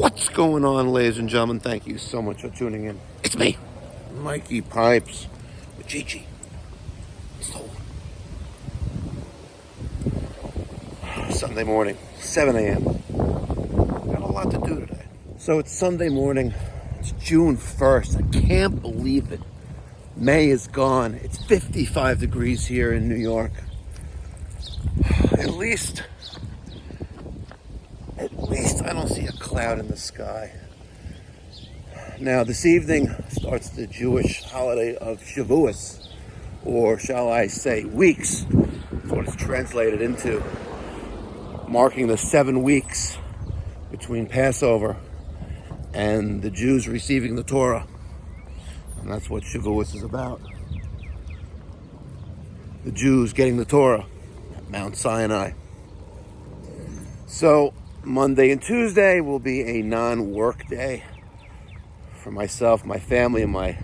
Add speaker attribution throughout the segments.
Speaker 1: What's going on, ladies and gentlemen? Thank you so much for tuning in. It's me, Mikey Pipes, with Gigi. Stoli. Sunday morning, 7 a.m. Got a lot to do today. So it's Sunday morning. It's June 1st. I can't believe it. May is gone. It's 55 degrees here in New York. At least I don't see a cloud in the sky. Now, this evening starts the Jewish holiday of Shavuot, or shall I say weeks. That's what it's translated into, marking the 7 weeks between Passover and the Jews receiving the Torah. And that's what Shavuot is about. The Jews getting the Torah at Mount Sinai. So Monday and Tuesday will be a non-work day for myself, my family, and my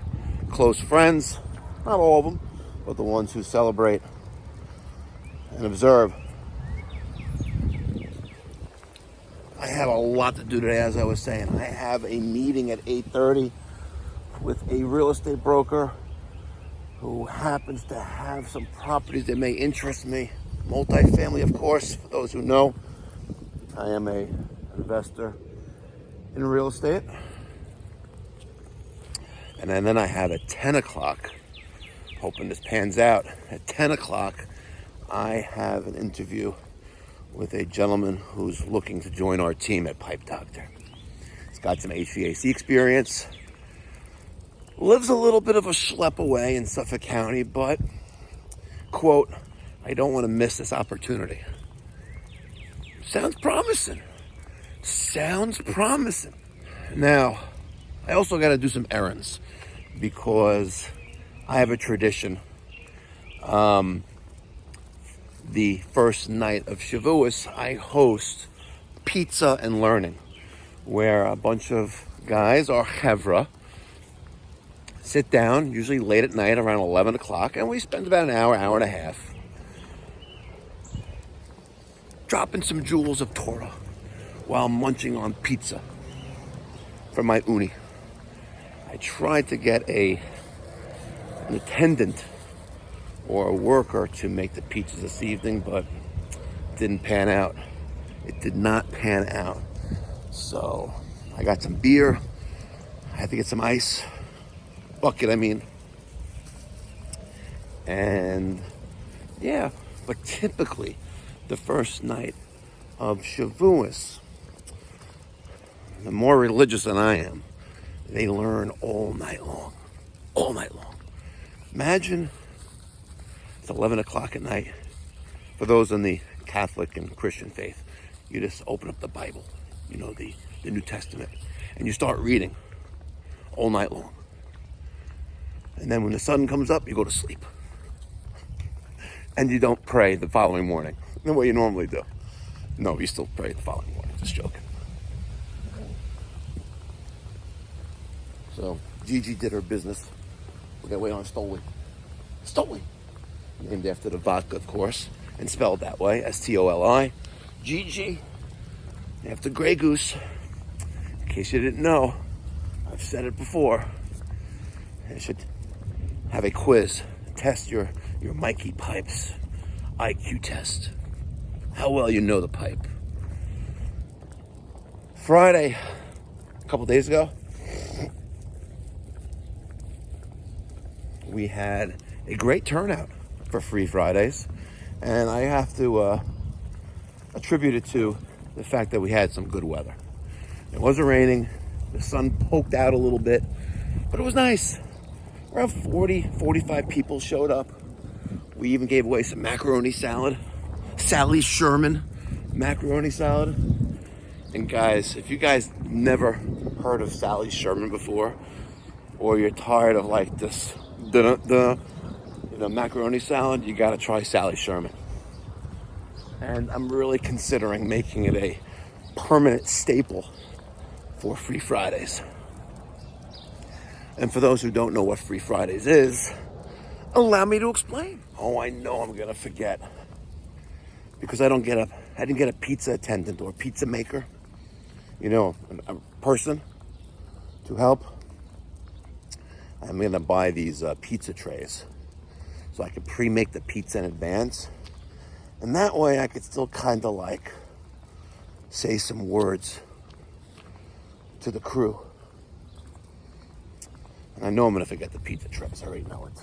Speaker 1: close friends. Not all of them, but the ones who celebrate and observe. I have a lot to do today, as I was saying. I have a meeting at 8:30 with a real estate broker who happens to have some properties that may interest me. Multifamily, of course, for those who know. I am an investor in real estate. And then I have at 10 o'clock, hoping this pans out, at 10 o'clock, I have an interview with a gentleman who's looking to join our team at Pipe Doctor. He's got some HVAC experience, lives a little bit of a schlep away in Suffolk County, but, quote, I don't want to miss this opportunity. Sounds promising. Now, I also got to do some errands because I have a tradition. The first night of Shavuot, I host Pizza and Learning, where a bunch of guys, or chevra, sit down, usually late at night, around 11 o'clock, and we spend about an hour and a half dropping some jewels of Torah while munching on pizza from my Ooni. I tried to get an attendant or a worker to make the pizzas this evening, but it didn't pan out. It did not pan out. So I got some beer. I had to get some ice. Bucket, I mean. And yeah, but typically the first night of Shavuot, the more religious than I am, they learn all night long. All night long. Imagine it's 11 o'clock at night. For those in the Catholic and Christian faith, you just open up the Bible, the New Testament, and you start reading all night long. And then when the sun comes up, you go to sleep. And you don't pray the following morning the way you normally do. No, you still pray the following morning. Just joking. So Gigi did her business. We're gonna wait on Stoli. Stoli, named after the vodka, of course, and spelled that way, S-T-O-L-I. Gigi, after Grey Goose. In case you didn't know, I've said it before. I should have a quiz, test your Mikey Pipes IQ test. How well you know the pipe. Friday, a couple days ago, we had a great turnout for Free Fridays, and I have to attribute it to the fact that we had some good weather. It wasn't raining, the sun poked out a little bit, but it was nice. Around 45 people showed up. We even gave away some macaroni salad. Sally Sherman macaroni salad. And guys, if you guys never heard of Sally Sherman before, or you're tired of like this macaroni salad, you gotta try Sally Sherman. And I'm really considering making it a permanent staple for Free Fridays. And for those who don't know what Free Fridays is, allow me to explain. Oh, I know I'm gonna forget. Because I didn't get a pizza attendant or pizza maker. a person to help, I'm going to buy these pizza trays so I can pre-make the pizza in advance. And that way I could still kind of like say some words to the crew. And I know I'm going to forget the pizza trays. I already know it.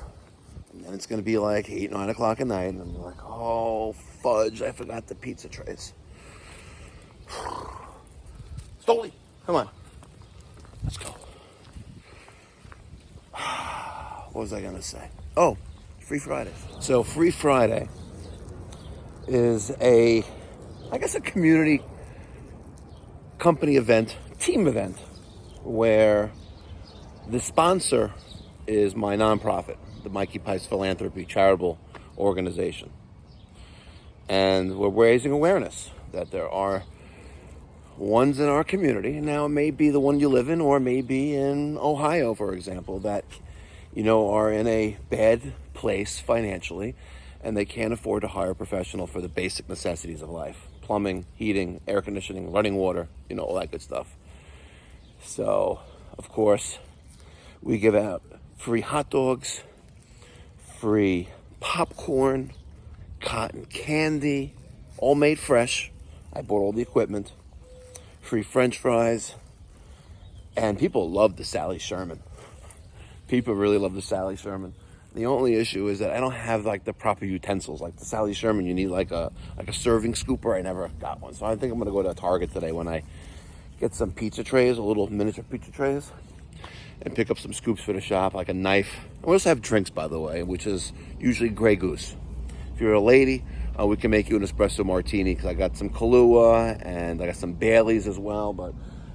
Speaker 1: And then it's going to be like 8, 9 o'clock at night. And I'm like, oh, fudge, I forgot the pizza trays. Stoli, come on. Let's go. What was I going to say? Oh, Free Fridays. So Free Friday is I guess a community company event, team event, where the sponsor is my nonprofit, the Mikey Pipes Philanthropy charitable organization. And we're raising awareness that there are ones in our community, and now it may be the one you live in, or maybe in Ohio, for example, that, are in a bad place financially, and they can't afford to hire a professional for the basic necessities of life. Plumbing, heating, air conditioning, running water, all that good stuff. So, of course, we give out free hot dogs, free popcorn, cotton candy, all made fresh. I bought all the equipment. Free French fries. And people love the Sally Sherman. People really love the Sally Sherman. The only issue is that I don't have like the proper utensils. Like the Sally Sherman, you need like a serving scooper. I never got one. So I think I'm going to go to Target today when I get some pizza trays, a little miniature pizza trays, and pick up some scoops for the shop, like a knife. We also have drinks, by the way, which is usually Grey Goose. If you're a lady, we can make you an espresso martini, because I got some Kahlua and I got some Baileys as well.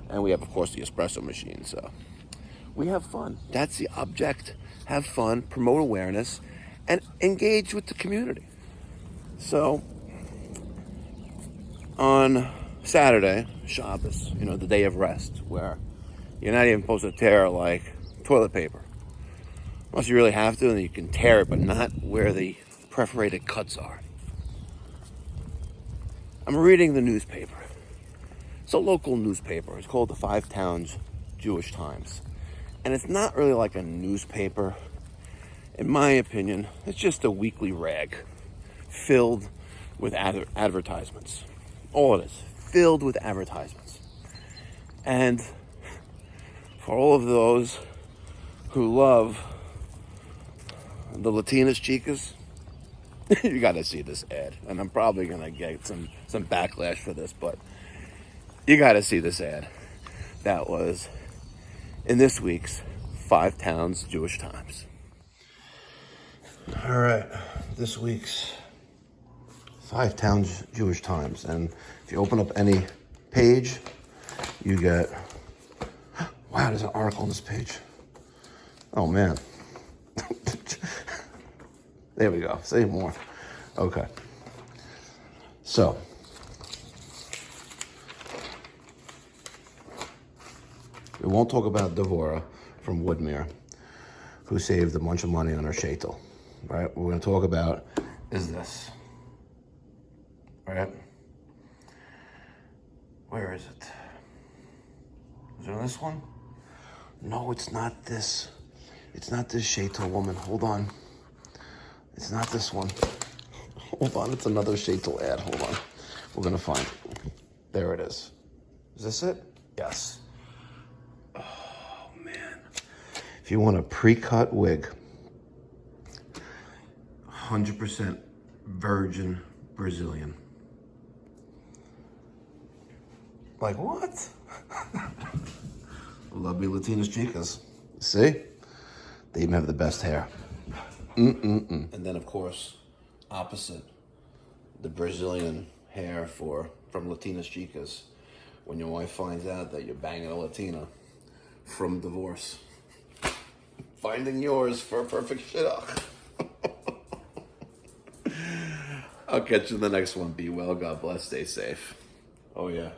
Speaker 1: And we have, of course, the espresso machine. So we have fun. That's the object. Have fun, promote awareness, and engage with the community. So on Saturday, Shabbos, the day of rest, where you're not even supposed to tear like toilet paper. Unless you really have to, and you can tear it, but not where the perforated cuts are. I'm reading the newspaper. It's a local newspaper. It's called the Five Towns Jewish Times. And it's not really like a newspaper. In my opinion, it's just a weekly rag filled with advertisements. All it is, filled with advertisements. And for all of those who love the Latinas chicas, you gotta see this ad. And I'm probably gonna get some backlash for this, but you gotta see this ad. That was in this week's Five Towns Jewish Times. All right, this week's Five Towns Jewish Times. And if you open up any page, you get, wow, there's an article on this page. Oh, man. There we go, say more. Okay. So, we won't talk about Devorah from Woodmere, who saved a bunch of money on her shaitel. Right? What we're going to talk about is this. Right? Where is it? Is it this one? No, it's not this. It's not this shaitel woman. Hold on. It's not this one. Hold on. It's another shaitel ad. Hold on. We're going to find it. There it is. Is this it? Yes. Oh, man. If you want a pre-cut wig, 100% virgin Brazilian. Like what? Love me Latinas chicas. See? They even have the best hair. And then, of course, opposite the Brazilian hair from Latinas chicas. When your wife finds out that you're banging a Latina from divorce. Finding yours for a perfect shidduch. I'll catch you in the next one. Be well, God bless, stay safe. Oh yeah.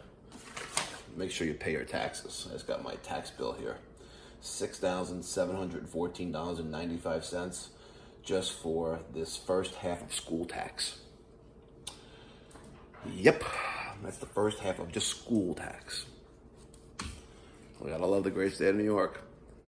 Speaker 1: Make sure you pay your taxes. I just got my tax bill here. $6,714.95 just for this first half of school tax. Yep, that's the first half of just school tax. We gotta love the great state of New York.